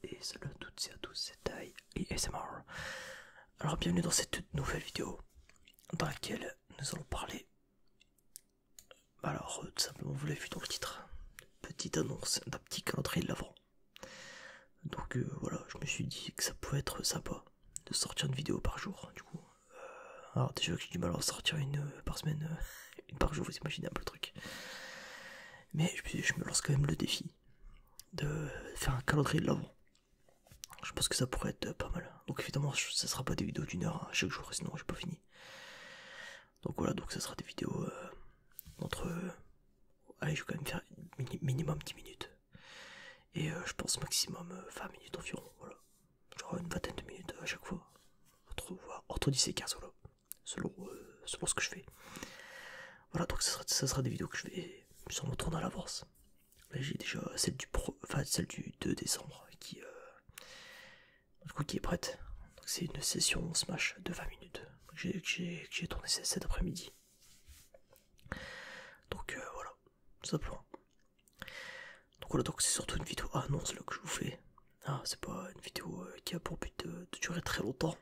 et salut à toutes et à tous, c'est Tai et ASMR. Alors bienvenue dans cette toute nouvelle vidéo dans laquelle nous allons parler, alors tout simplement vous l'avez vu dans le titre, petite annonce d'un petit calendrier de l'avant. Donc voilà, je me suis dit que ça pouvait être sympa de sortir une vidéo par jour du coup. Alors déjà que j'ai du mal à en sortir une par semaine, une par jour, vous imaginez un peu le truc. Mais je me lance quand même le défi de faire un calendrier de l'avant. Je pense que ça pourrait être pas mal. Donc évidemment ça sera pas des vidéos d'une heure chaque jour, sinon j'ai pas fini. Donc voilà, donc ça sera des vidéos entre... allez, je vais quand même faire minimum 10 minutes. Et je pense maximum 20 minutes environ, voilà. Genre une vingtaine de minutes à chaque fois. Entre 10 et 15, voilà. Selon ce que je fais. Voilà, donc ça sera des vidéos que je vais sûrement tourner à l'avance. Là j'ai déjà celle du 2 décembre qui est prête. Donc c'est une session Smash de 20 minutes que j'ai tourné cet après-midi. Donc voilà, tout simplement. Donc voilà, donc c'est surtout une vidéo annonce là que je vous fais. Ah, c'est pas une vidéo qui a pour but de durer très longtemps.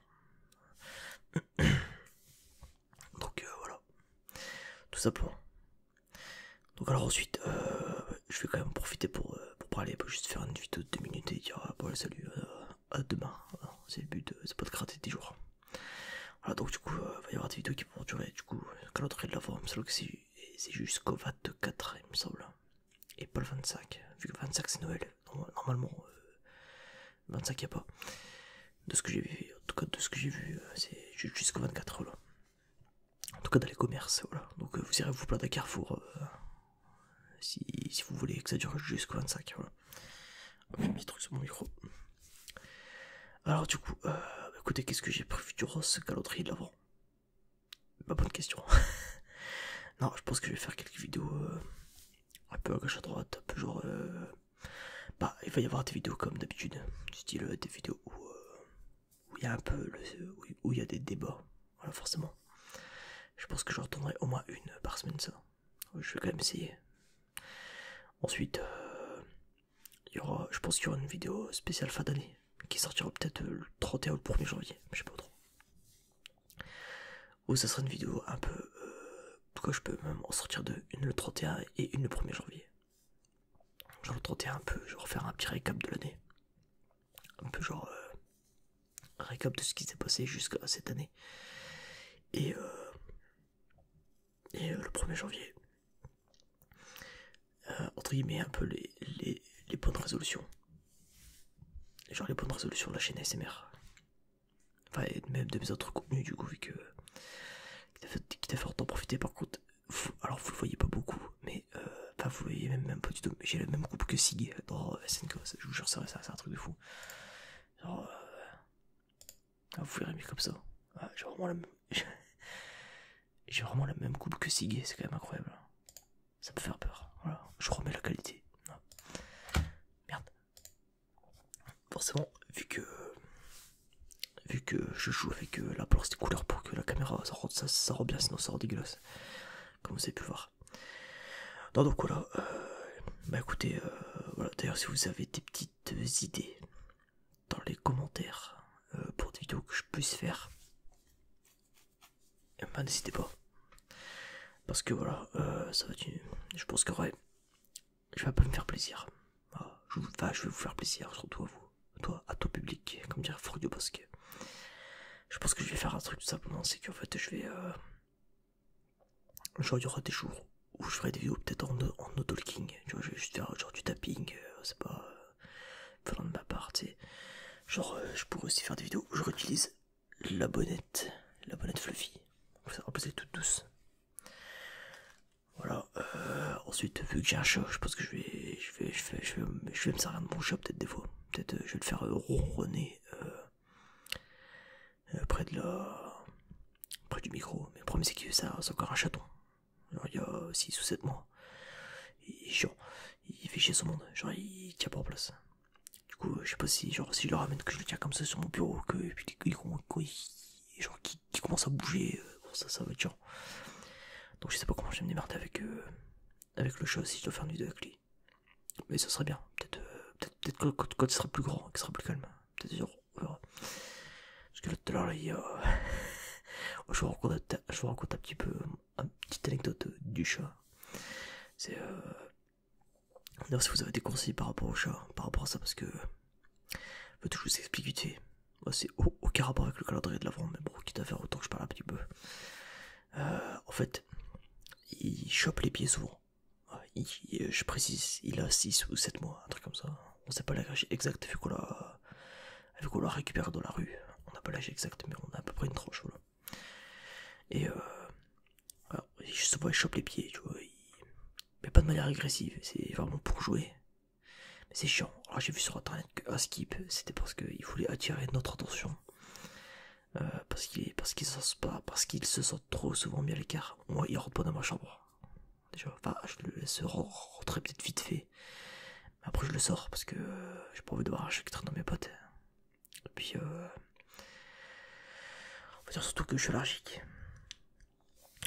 Donc voilà, tout simplement. Donc alors ensuite, je vais quand même profiter pour parler, pas juste faire une vidéo de 2 minutes et dire bon salut, à demain. C'est le but, c'est pas de gratter des jours. Voilà, donc du coup, il va y avoir des vidéos qui vont durer, du coup, calendrier de l'avant, il me semble que c'est jusqu'au 24, il me semble. Et pas le 25, vu que le 25 c'est Noël, normalement, le 25 y a pas. De ce que j'ai vu, en tout cas de ce que j'ai vu, c'est jusqu'au 24, voilà. En tout cas dans les commerces, voilà. Donc vous irez vous plaindre à Carrefour, si vous voulez que ça dure jusqu'au 25, voilà. Un petit truc sur mon micro. Alors du coup, écoutez, qu'est-ce que j'ai prévu durant ce calendrier de l'avant? Pas bonne question. Non, je pense que je vais faire quelques vidéos un peu à gauche à droite, un peu genre... bah, il va y avoir des vidéos comme d'habitude, du style des vidéos où il y a un peu... où il y a des débats, voilà, forcément. Je pense que je retournerai au moins une par semaine, ça. Je vais quand même essayer. Ensuite, je pense qu'il y aura une vidéo spéciale fin d'année, qui sortira peut-être le 31 ou le 1er janvier, je sais pas trop. Ou ça sera une vidéo un peu... en tout cas, je peux même en sortir une le 31 et une le 1er janvier. Genre le 31, un peu, genre faire un petit récap de l'année. Un peu genre... un récap de ce qui s'est passé jusqu'à cette année. Et le 1er janvier, entre guillemets, un peu les bonnes résolutions. Genre les bonnes résolutions de la chaîne ASMR. Enfin, et même de mes autres contenus, du coup, vu que... qui t'a fait autant profiter. Par contre, alors vous le voyez pas beaucoup, mais... enfin, vous voyez même pas du tout, mais j'ai la même coupe que Sig dans SNK, je vous jure, c'est un truc de fou. Genre... vous verrez mieux comme ça. J'ai vraiment la même... j'ai vraiment la même coupe que Sig, c'est quand même incroyable. Ça peut faire peur, voilà, je remets la qualité. Merde. Forcément, vu que je joue avec la balance des couleurs pour que la caméra ça rend bien, sinon ça rend dégueulasse, comme vous avez pu le voir. Non, donc voilà, bah écoutez, voilà, d'ailleurs si vous avez des petites idées dans les commentaires pour des vidéos que je puisse faire, bah n'hésitez pas. Parce que voilà, ça va être je pense que ouais, je vais pas me faire plaisir. Je vais vous faire plaisir, surtout à vous, à toi public, comme dirait Frudio Bosque. Je pense que je vais faire un truc tout simplement, c'est qu'en fait je vais... genre il y aura des jours où je ferai des vidéos peut-être en no-talking, tu vois, je vais juste faire genre du tapping, c'est pas... venant de ma part, tu sais. Genre je pourrais aussi faire des vidéos où je réutilise la bonnette Fluffy, en plus elle est toute douce. Voilà, ensuite vu que j'ai un chat, je pense que je vais me servir de mon chat peut-être des fois. Peut-être je vais le faire ronronner près du micro. Mais le problème c'est que c'est encore un chaton. Genre il y a 6 ou 7 mois. Il est chiant, il fait chier son monde, genre il tient pas en place. Du coup je sais pas si genre si je le ramène, que je le tiens comme ça sur mon bureau, que puis qu'il commence à bouger, bon, ça va être chiant. Donc je sais pas comment je vais me démerder avec le chat si je dois faire une vidéo avec lui. Mais ça serait bien, peut-être Peut-être quand il sera plus grand, qu'il sera plus calme. Peut-être sûr, on verra. Parce que là tout à l'heure, je vous raconte un petit peu une petite anecdote du chat. C'est d'ailleurs si vous avez des conseils par rapport au chat, par rapport à ça, parce que je vous explique vite fait. C'est aucun rapport avec le calendrier de l'avant, mais bon, quitte à faire autant que je parle un petit peu. En fait, il chope les pieds souvent. Je précise, il a 6 ou 7 mois, un truc comme ça. On sait pas l'âge exact vu qu'on l'a récupéré dans la rue. On n'a pas l'âge exact, mais on a à peu près une tranche, voilà. Et alors, souvent il chope les pieds, tu vois. Mais pas de manière agressive, c'est vraiment pour jouer. Mais c'est chiant. Alors j'ai vu sur internet que Skip, c'était parce qu'il voulait attirer notre attention. Parce qu'il se sent trop souvent mis à l'écart. Moi, il rentre pas dans ma chambre. Déjà, enfin, je le laisse rentrer peut-être vite fait. Mais après, je le sors parce que j'ai pas envie de voir un chat qui traîne dans mes potes. Et puis, on va dire surtout que je suis allergique.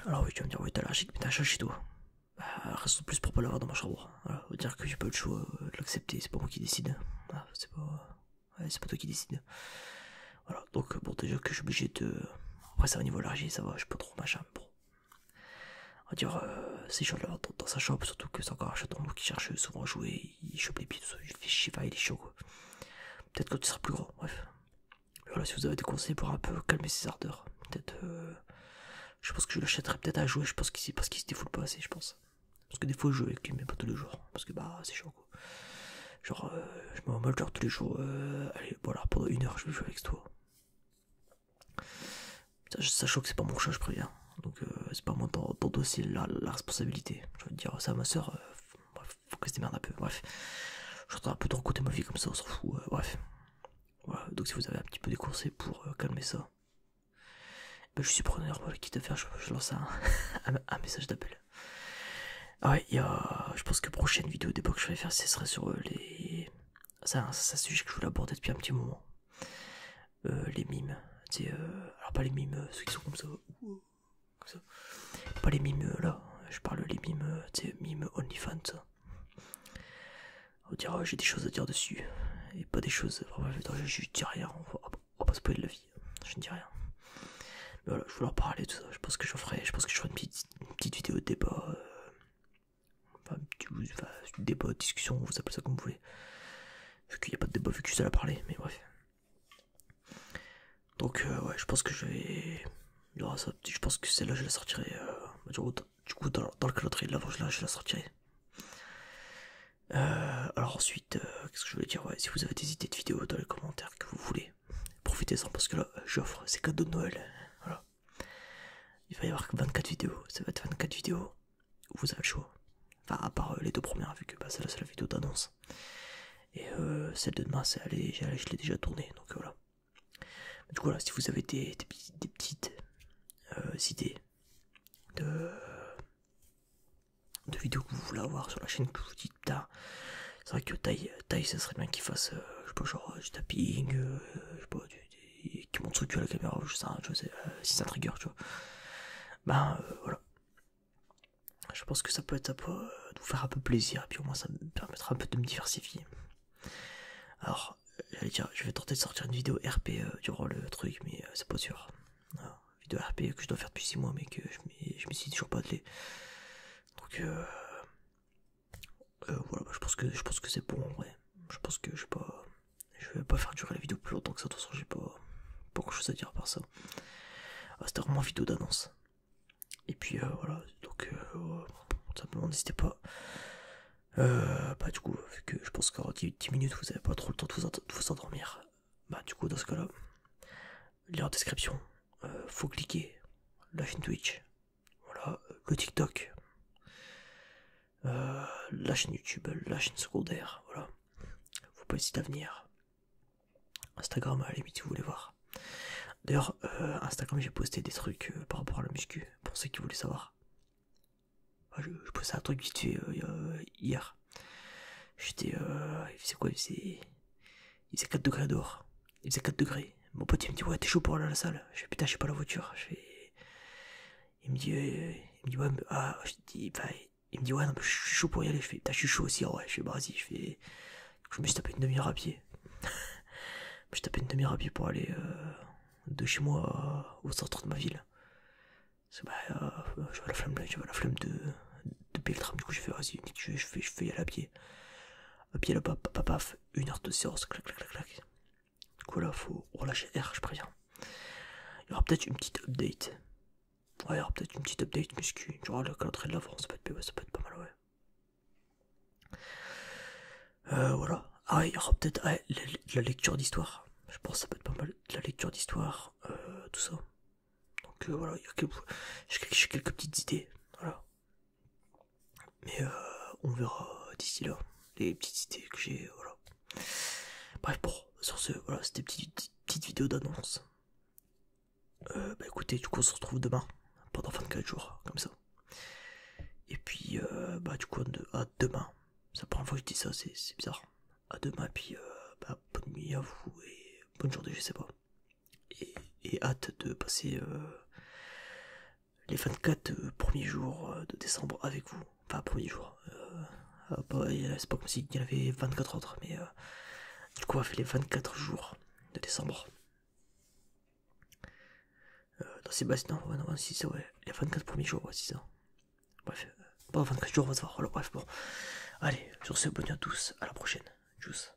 Alors, oui, tu vas me dire, oui, t'es allergique, mais t'as un chat chez toi. Bah, reste plus pour pas l'avoir dans ma chambre. Voilà, on va dire que j'ai pas eu le choix de l'accepter, c'est pas moi qui décide. Ah, c'est pas toi qui décide. Voilà, donc bon, déjà que je suis obligé de. Après, ça au niveau allergie, ça va, je suis pas trop machin, mais bon. On va dire, c'est chiant de l'avoir dans sa chambre, surtout que c'est encore un chaton qui cherche souvent à jouer, il chope les pieds, tout ça, il fait chier, il est chaud quoi. Peut-être quand il sera plus grand, bref. Mais voilà, si vous avez des conseils pour un peu calmer ses ardeurs, peut-être. Je pense que je l'achèterai peut-être à jouer, je pense qu'ici, parce qu'il se défoule pas assez, je pense. Parce que des fois, je joue avec lui, mais pas tous les jours, parce que bah, c'est chaud quoi. Genre, je me remets genre tous les jours, allez, bon alors pendant 1 heure, je vais jouer avec toi. Sachant que c'est pas mon chat, je préviens. Donc c'est pas moi d'endosser la responsabilité. Je veux dire ça à ma soeur, faut qu'elle se démerde un peu. Bref, je suis un peu de raconter ma vie comme ça, on s'en fout. Bref, voilà. Donc si vous avez un petit peu des conseils pour calmer ça, ben, je suis preneur. Voilà, quitte à faire, je lance un message d'appel. Ah ouais, je pense que prochaine vidéo débat que je vais faire, ce serait sur les. C'est un sujet que je voulais aborder depuis un petit moment. Les mimes. Alors pas les mimes, ceux qui sont comme ça. Pas les mimes là, je parle les mimes, mimes OnlyFans. On dirait j'ai des choses à dire dessus. Et pas des choses. Je dis rien, on va pas spoiler la vie. Je ne dis rien. Mais voilà, je voulais en parler tout ça. Je pense que je ferai une petite vidéo de débat. Débat, discussion, vous appelez ça comme vous voulez. Vu qu'il n'y a pas de débat, vu que je suis seul à parler, mais bref. Donc ouais, je pense que je vais. Il y aura ça. Je pense que celle-là je la sortirai. Du coup dans le calendrier de l'avant je la sortirai. Alors ensuite, qu'est-ce que je voulais dire, ouais, si vous avez des idées de vidéos dans les commentaires que vous voulez, profitez-en parce que là j'offre ces cadeaux de Noël. Voilà. Il va y avoir 24 vidéos. Ça va être 24 vidéos où vous avez le choix. Enfin à part les 2 premières vu que bah, celle-là c'est la vidéo d'annonce. Et celle de demain je l'ai déjà tournée, donc voilà. Du coup là, si vous avez des petites idées de vidéos que vous voulez avoir sur la chaîne, que vous dites putain, c'est vrai que taille ça serait bien qu'il fasse je sais pas, genre du tapping, je sais pas, qui monte son cul à la caméra, je sais, si ça trigger, tu vois. Ben voilà, je pense que ça peut être de vous faire un peu plaisir, et puis au moins ça me permettra un peu de me diversifier. Alors j'allais dire, je vais tenter de sortir une vidéo RP durant le truc, mais c'est pas sûr. Alors, vidéo RP que je dois faire depuis 6 mois, mais que je me suis toujours pas attelé. Donc voilà, bah, je pense que c'est bon en vrai. Je pense que je vais pas faire durer la vidéo plus longtemps que ça. De toute façon, j'ai pas grand chose à dire par ça. C'était vraiment une vidéo d'annonce. Et puis voilà, donc simplement n'hésitez pas. Bah du coup, vu que je pense qu'en 10 minutes vous avez pas trop le temps de vous endormir, bah du coup dans ce cas là, lien en description, faut cliquer, la chaîne Twitch, voilà, le TikTok, la chaîne YouTube, la chaîne secondaire, voilà, faut pas hésiter à venir. Instagram à la limite si vous voulez voir. D'ailleurs, Instagram j'ai posté des trucs par rapport à la muscu, pour ceux qui voulaient savoir. Je postais un truc vite fait hier. J'étais. Il faisait quoi? Il faisait 4 degrés dehors. Il faisait 4 degrés. Mon pote il me dit ouais, t'es chaud pour aller à la salle? Je fais putain, j'ai pas la voiture. Il me dit ouais, mais, il me dit ouais, non, mais je suis chaud pour y aller. Je fais putain, je suis chaud aussi, ouais. Je fais bah vas-y, Je me suis tapé une demi-heure à pied. Je me suis tapé une demi-heure à pied pour aller de chez moi au centre de ma ville. J'avais la flemme de payer le tram, du coup j'ai fait vas-y, je vais y aller à pied. À pied là-bas, paf, 1 heure de séance, clac clac clac clac. Du coup là faut relâcher air, je préviens. Il y aura peut-être une petite update. Ouais, il y aura peut-être une petite update muscu. Genre le calendrier de l'avant, ça peut être pas mal, ouais. Voilà. Ah ouais, il y aura peut-être la lecture d'histoire. Je pense que ça peut être pas mal. De la lecture d'histoire, tout ça. Donc voilà, j'ai quelques petites idées. Voilà. Mais on verra d'ici là. Les petites idées que j'ai, voilà. Bref, bon, sur ce, voilà, c'était petite vidéo d'annonce. Bah écoutez, du coup on se retrouve demain, pendant 24 jours, comme ça. Et puis, bah du coup, à demain. C'est la première fois que je dis ça, c'est bizarre. À demain, et puis, bah, bonne nuit à vous, et bonne journée, je sais pas. Et hâte de passer les 24 premiers jours de décembre avec vous. Enfin, premiers jours. C'est pas comme s'il y en avait 24 autres, mais du coup, on va faire les 24 jours de décembre. Non, c'est non, si, c'est ouais. Les 24 premiers jours, ouais, c'est ça. Bref, bon, 24 jours, on va se voir. Alors, bref, bon. Allez, sur ce, bonne nuit à tous, à la prochaine. Tchuss.